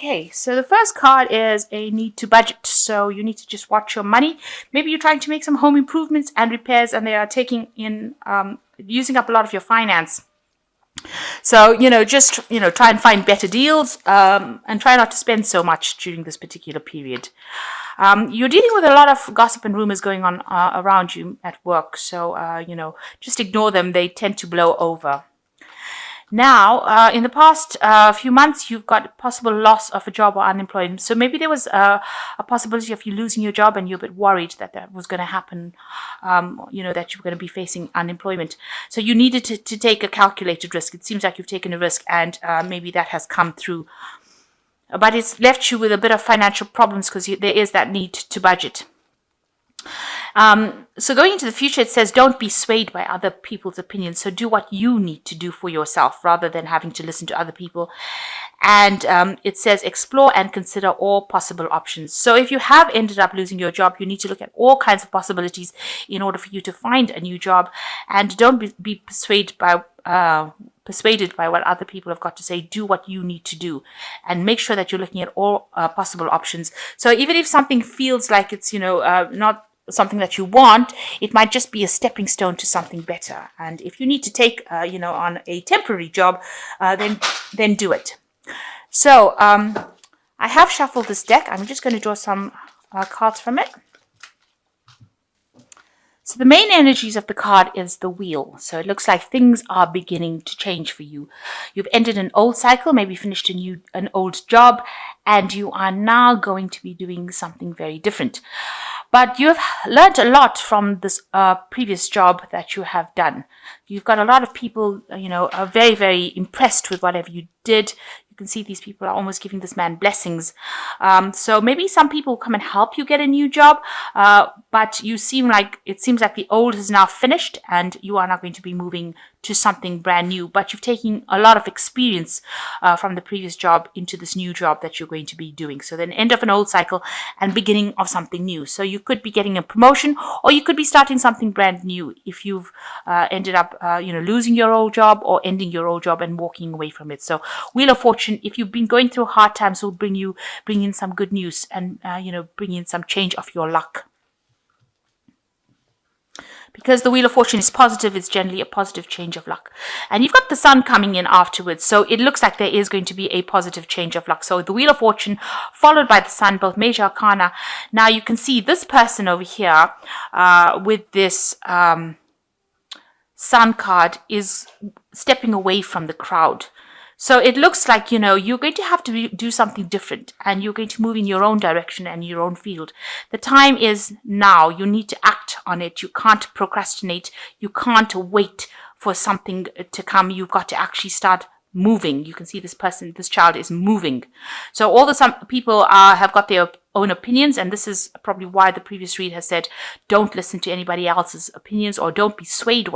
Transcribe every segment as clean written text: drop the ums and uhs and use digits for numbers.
Okay, so the first card is a need to budget. So you need to just watch your money. Maybe you're trying to make some home improvements and repairs, and they are taking in, using up a lot of your finance. So, just, try and find better deals, and try not to spend so much during this particular period. You're dealing with a lot of gossip and rumors going on around you at work. So, just ignore them. They tend to blow over. Now, in the past few months, you've got possible loss of a job or unemployment. So maybe there was a possibility of you losing your job and you're a bit worried that that was going to happen, that you were going to be facing unemployment. So you needed to take a calculated risk. It seems like you've taken a risk, and maybe that has come through. But it's left you with a bit of financial problems because there is that need to budget. So going into the future, it says don't be swayed by other people's opinions. So do what you need to do for yourself rather than having to listen to other people. And it says explore and consider all possible options. So if you have ended up losing your job, you need to look at all kinds of possibilities in order for you to find a new job. And don't be persuaded by what other people have got to say. Do what you need to do and make sure that you're looking at all possible options. So even if something feels like it's, not something that you want, it might just be a stepping stone to something better. And if you need to take, on a temporary job, then do it. So I have shuffled this deck. I'm just going to draw some cards from it. So the main energies of the card is the wheel. So it looks like things are beginning to change for you. You've ended an old cycle, maybe finished an old job, and you are now going to be doing something very different. But you've learned a lot from this previous job that you have done. You've got a lot of people, are very, very impressed with whatever you did. You can see these people are almost giving this man blessings. So maybe some people come and help you get a new job, but it seems like the old is now finished and you are not going to be moving to something brand new. But you've taken a lot of experience from the previous job into this new job that you're going to be doing. So then end of an old cycle and beginning of something new. So you could be getting a promotion, or you could be starting something brand new if you've ended up losing your old job or ending your old job and walking away from it. So Wheel of Fortune, if you've been going through hard times, will bring in some good news and bring in some change of your luck. Because the Wheel of Fortune is positive, it's generally a positive change of luck. And you've got the Sun coming in afterwards, so it looks like there is going to be a positive change of luck. So the Wheel of Fortune followed by the Sun, both major arcana. Now you can see this person over here with this Sun card is stepping away from the crowd. So it looks like, you're going to have to do something different, and you're going to move in your own direction and your own field. The time is now. You need to act on it. You can't procrastinate. You can't wait for something to come. You've got to actually start moving. You can see this child is moving. So some people have got their own opinions, and this is probably why the previous read has said don't listen to anybody else's opinions, or don't be swayed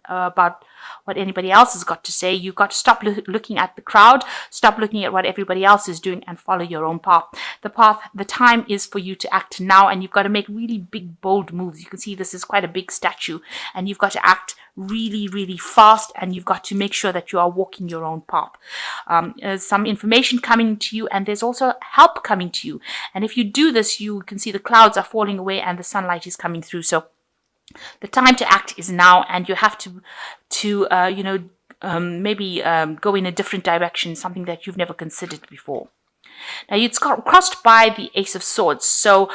about what anybody else has got to say. You've got to stop looking at the crowd, stop looking at what everybody else is doing, and follow your own path. The time is for you to act now, and you've got to make really big, bold moves. You can see this is quite a big statue, and you've got to act really, really fast, and you've got to make sure that you are walking your own path. There's some information coming to you, and there's also help coming to you. And if you do this, you can see the clouds are falling away and the sunlight is coming through. So the time to act is now, and you have to maybe go in a different direction, something that you've never considered before. Now, it's crossed by the Ace of Swords. So,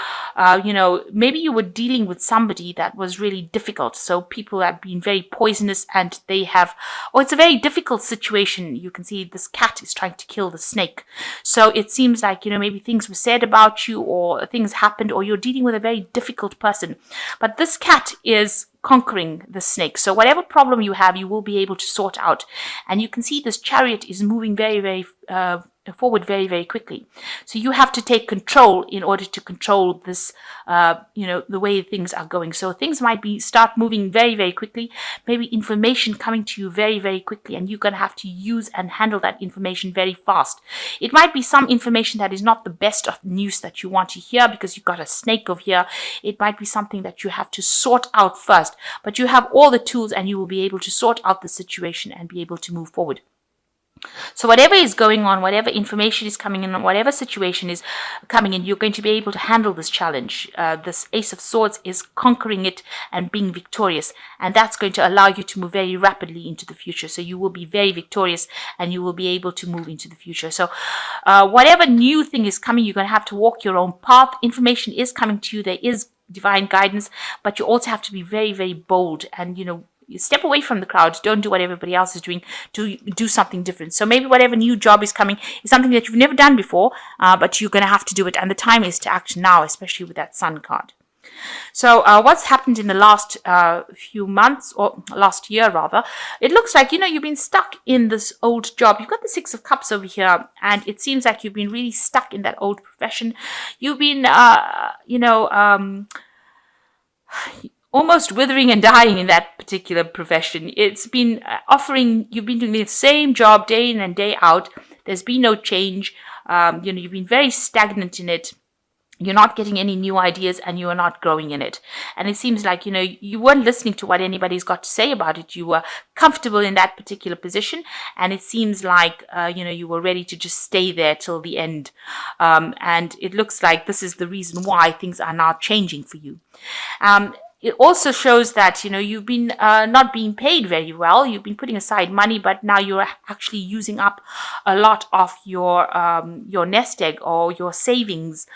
maybe you were dealing with somebody that was really difficult. So people have been very poisonous, and it's a very difficult situation. You can see this cat is trying to kill the snake. So it seems like, maybe things were said about you, or things happened, or you're dealing with a very difficult person. But this cat is conquering the snake. So whatever problem you have, you will be able to sort out. And you can see this chariot is moving very, very forward very, very quickly. So you have to take control in order to control this, the way things are going. So things might start moving very, very quickly, maybe information coming to you very, very quickly, and you're going to have to use and handle that information very fast. It might be some information that is not the best of news that you want to hear because you've got a snake over here. It might be something that you have to sort out first, but you have all the tools and you will be able to sort out the situation and be able to move forward. So whatever is going on, whatever information is coming in, whatever situation is coming in, you're going to be able to handle this challenge. This Ace of Swords is conquering it and being victorious. And that's going to allow you to move very rapidly into the future. So you will be very victorious and you will be able to move into the future. So whatever new thing is coming, you're going to have to walk your own path. Information is coming to you. There is divine guidance, but you also have to be very, very bold and, you step away from the crowd. Don't do what everybody else is doing. Do something different. So maybe whatever new job is coming is something that you've never done before, but you're going to have to do it. And the time is to act now, especially with that Sun card. So what's happened in the last few months, or last year rather, it looks like, you've been stuck in this old job. You've got the Six of Cups over here, and it seems like you've been really stuck in that old profession. You've been, almost withering and dying in that particular profession. It's been you've been doing the same job day in and day out. There's been no change. You've been very stagnant in it. You're not getting any new ideas and you are not growing in it. And it seems like, you weren't listening to what anybody's got to say about it. You were comfortable in that particular position. And it seems like, you were ready to just stay there till the end. And it looks like this is the reason why things are now changing for you. It also shows that, you've been not being paid very well. You've been putting aside money, but now you're actually using up a lot of your nest egg or your savings.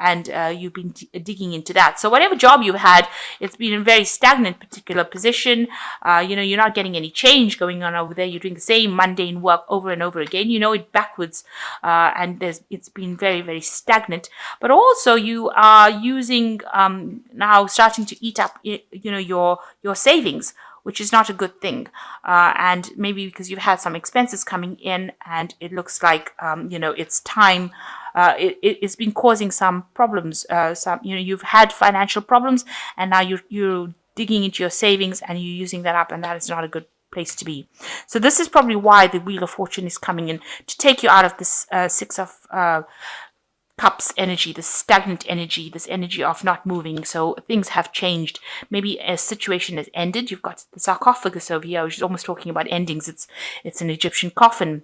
And you've been digging into that. So whatever job you've had, it's been a very stagnant particular position. You're not getting any change going on over there. You're doing the same mundane work over and over again. You know it backwards, and it's been very, very stagnant. But also you are using now starting to eat up, your savings, which is not a good thing. And maybe because you've had some expenses coming in, and it looks like it's time. It's been causing some problems. You've had financial problems, and now you're digging into your savings and you're using that up, and that is not a good place to be. So this is probably why the Wheel of Fortune is coming in, to take you out of this Six of Cups energy, this stagnant energy, this energy of not moving. So things have changed. Maybe a situation has ended. You've got the sarcophagus over here, which is almost talking about endings. It's an Egyptian coffin.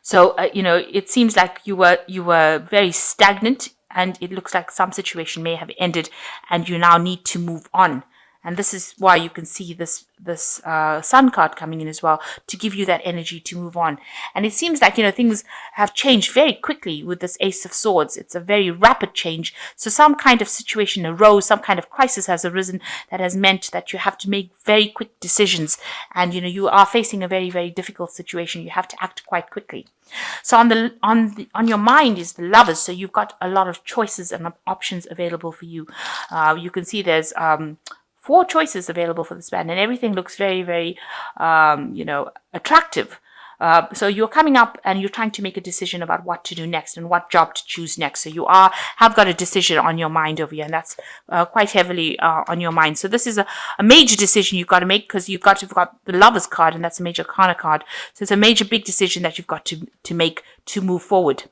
So, it seems like you were very stagnant, and it looks like some situation may have ended and you now need to move on. And this is why you can see this Sun card coming in as well, to give you that energy to move on. And it seems like, things have changed very quickly with this Ace of Swords. It's a very rapid change. So some kind of situation arose, some kind of crisis has arisen that has meant that you have to make very quick decisions. And, you are facing a very, very difficult situation. You have to act quite quickly. So on your mind is the Lovers. So you've got a lot of choices and options available for you. You can see there's 4 choices available for this man, and everything looks very, very, attractive. So you're coming up and you're trying to make a decision about what to do next and what job to choose next. So you have got a decision on your mind over here, and that's quite heavily on your mind. So this is a major decision you've got to make, because you've got the Lovers card, and that's a major Arcana card. So it's a major big decision that you've got to make to move forward.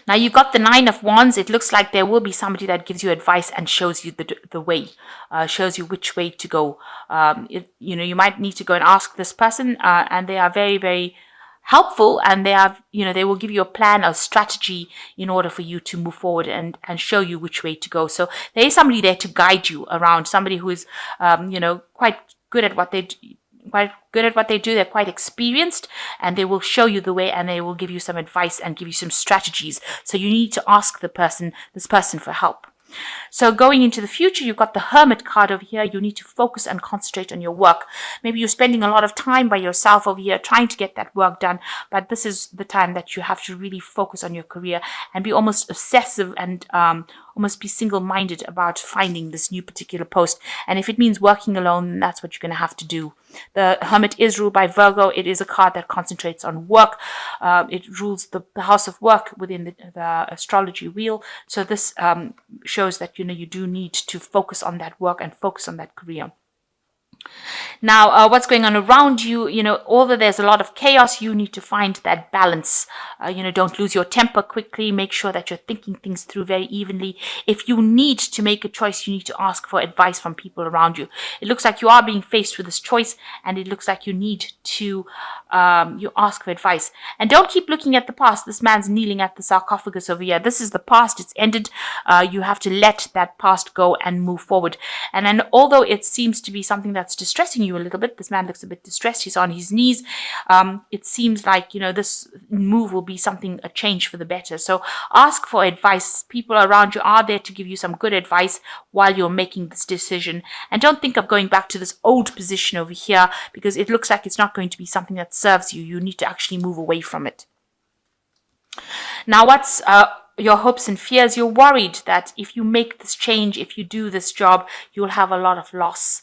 Now you've got the Nine of Wands. It looks like there will be somebody that gives you advice and shows you the way, shows you which way to go. You might need to go and ask this person, and they are very, very helpful, and they will give you a plan, a strategy in order for you to move forward and show you which way to go. So there is somebody there to guide you around, somebody who is, quite good at what they do. They're quite experienced, and they will show you the way, and they will give you some advice and give you some strategies. So you need to ask this person for help. So going into the future, you've got the Hermit card over here. You need to focus and concentrate on your work. Maybe you're spending a lot of time by yourself over here trying to get that work done, but this is the time that you have to really focus on your career and be almost obsessive and almost be single-minded about finding this new particular post. And if it means working alone, then that's what you're going to have to do. The Hermit is ruled by Virgo. It is a card that concentrates on work. It rules the house of work within the astrology wheel. So this shows that, you do need to focus on that work and focus on that career. Now, what's going on around you, although there's a lot of chaos, you need to find that balance. Don't lose your temper quickly. Make sure that you're thinking things through very evenly. If you need to make a choice, you need to ask for advice from people around you. It looks like you are being faced with this choice, and it looks like you need to you ask for advice. And don't keep looking at the past. This man's kneeling at the sarcophagus over here. This is the past. It's ended. You have to let that past go and move forward. And then, although it seems to be something that's distressing you a little bit, this man looks a bit distressed. He's on his knees. It seems like, this move will be something, a change for the better. So ask for advice. People around you are there to give you some good advice while you're making this decision. And don't think of going back to this old position over here, because it looks like it's not going to be something that serves you. You need to actually move away from it. Now, what's your hopes and fears? You're worried that if you make this change, if you do this job, you'll have a lot of loss.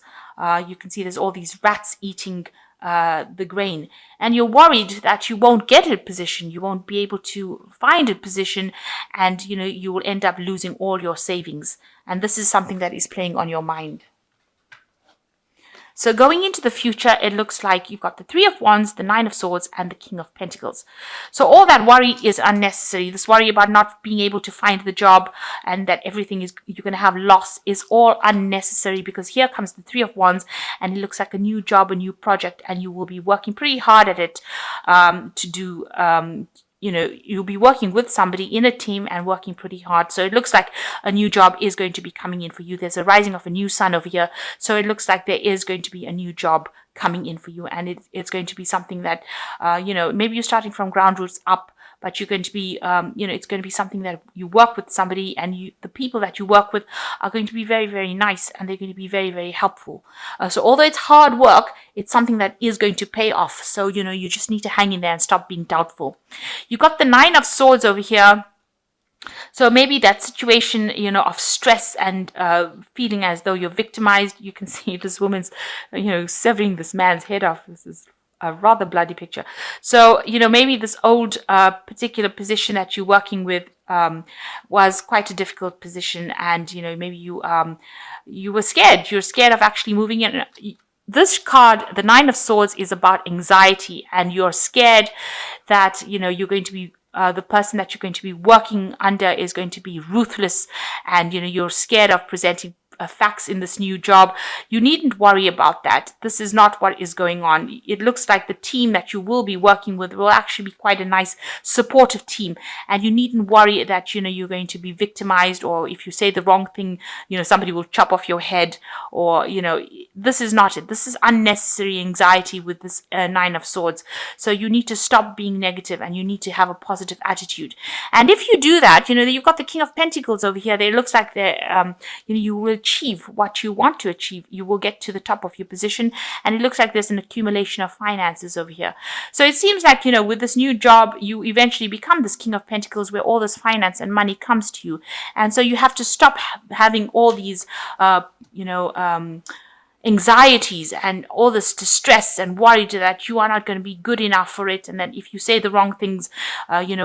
You can see there's all these rats eating the grain, and you're worried that you won't get a position, you won't be able to find a position, and you will end up losing all your savings. And this is something that is playing on your mind. So going into the future, it looks like you've got the Three of Wands, the Nine of Swords, and the King of Pentacles. So all that worry is unnecessary. This worry about not being able to find the job and that everything is, you're going to have loss, is all unnecessary, because here comes the Three of Wands, and it looks like a new job, a new project, and you will be working pretty hard at it to do you'll be working with somebody in a team and working pretty hard. So it looks like a new job is going to be coming in for you. There's a rising of a new sun over here. So it looks like there is going to be a new job coming in for you. And it's going to be something that, maybe you're starting from ground roots up, but you're going to be, it's going to be something that you work with somebody, and the people that you work with are going to be very, very nice, and they're going to be very, very helpful. So although it's hard work, it's something that is going to pay off. So, you just need to hang in there and stop being doubtful. You got the Nine of Swords over here. So maybe that situation, of stress and feeling as though you're victimized. You can see this woman's, severing this man's head off. This is a rather bloody picture. So, maybe this old particular position that you're working with was quite a difficult position, and, maybe you were scared. You're scared of actually moving in. This card, the Nine of Swords, is about anxiety, and you're scared that, you're going to be the person that you're going to be working under is going to be ruthless, and, you're scared of presenting facts in this new job. You needn't worry about that. This is not what is going on. It looks like the team that you will be working with will actually be quite a nice, supportive team, and you needn't worry that you're going to be victimized, or if you say the wrong thing, somebody will chop off your head, or this is not it. This is unnecessary anxiety with this Nine of Swords. So you need to stop being negative, and you need to have a positive attitude. And if you do that, you've got the King of Pentacles over here. It looks like you will achieve what you want to achieve. You will get to the top of your position, and it looks like there's an accumulation of finances over here. So it seems like, with this new job, you eventually become this King of Pentacles, where all this finance and money comes to you. And so you have to stop having all these, anxieties and all this distress and worry that you are not going to be good enough for it, and that if you say the wrong things,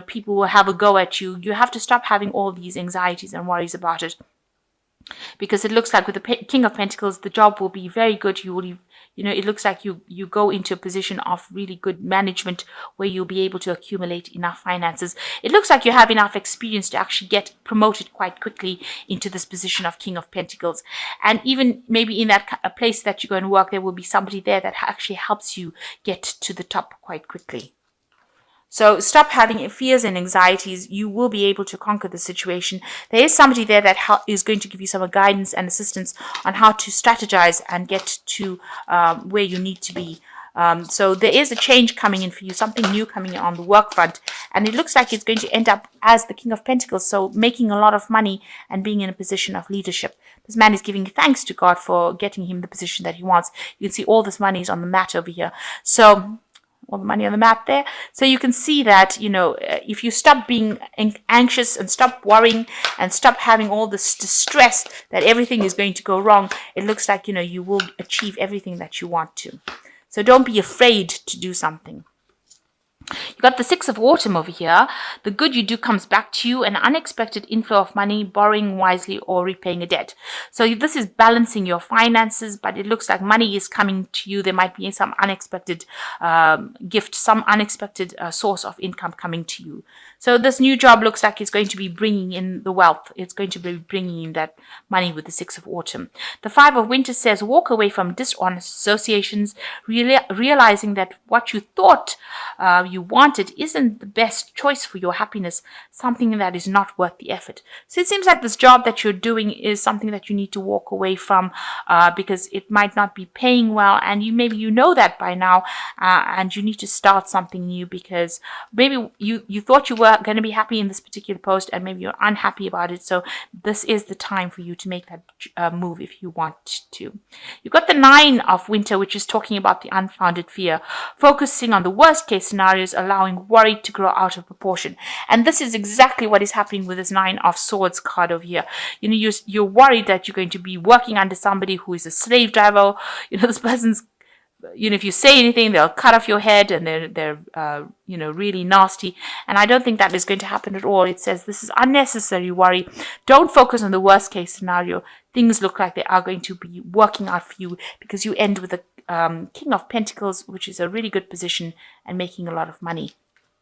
people will have a go at you. You have to stop having all these anxieties and worries about it, because it looks like with the King of Pentacles, the job will be very good. You will, it looks like you go into a position of really good management, where you'll be able to accumulate enough finances. It looks like you have enough experience to actually get promoted quite quickly into this position of King of Pentacles. And even maybe in that place that you're going to work, there will be somebody there that actually helps you get to the top quite quickly. So stop having fears and anxieties. You will be able to conquer the situation. There is somebody there that is going to give you some guidance and assistance on how to strategize and get to where you need to be. So there is a change coming in for you, something new coming in on the work front. And it looks like it's going to end up as the King of Pentacles, so making a lot of money and being in a position of leadership. This man is giving thanks to God for getting him the position that he wants. You can see all this money is on the mat over here. So all the money on the map there. So you can see that, if you stop being anxious and stop worrying and stop having all this distress that everything is going to go wrong, it looks like, you will achieve everything that you want to. So don't be afraid to do something. You got the Six of Autumn over here. The good you do comes back to you, an unexpected inflow of money, borrowing wisely or repaying a debt. So this is balancing your finances, but it looks like money is coming to you. There might be some unexpected gift, some unexpected source of income coming to you. So this new job looks like it's going to be bringing in the wealth. It's going to be bringing in that money with the Six of Autumn. The Five of Winter says walk away from dishonest associations, realizing that what you thought you wanted isn't the best choice for your happiness, something that is not worth the effort. So it seems like this job that you're doing is something that you need to walk away from because it might not be paying well, and maybe you know that by now, and you need to start something new because maybe you thought you were going to be happy in this particular post and maybe you're unhappy about it. So this is the time for you to make that move if you want to. You've got the Nine of Winter, which is talking about the unfounded fear, focusing on the worst case scenarios, allowing worry to grow out of proportion. And this is exactly what is happening with this Nine of Swords card over here. You're worried that you're going to be working under somebody who is a slave driver. This person's, if you say anything, they'll cut off your head, and they're really nasty. And I don't think that is going to happen at all. It says this is unnecessary worry. Don't focus on the worst case scenario. Things look like they are going to be working out for you because you end with the King of Pentacles, which is a really good position and making a lot of money.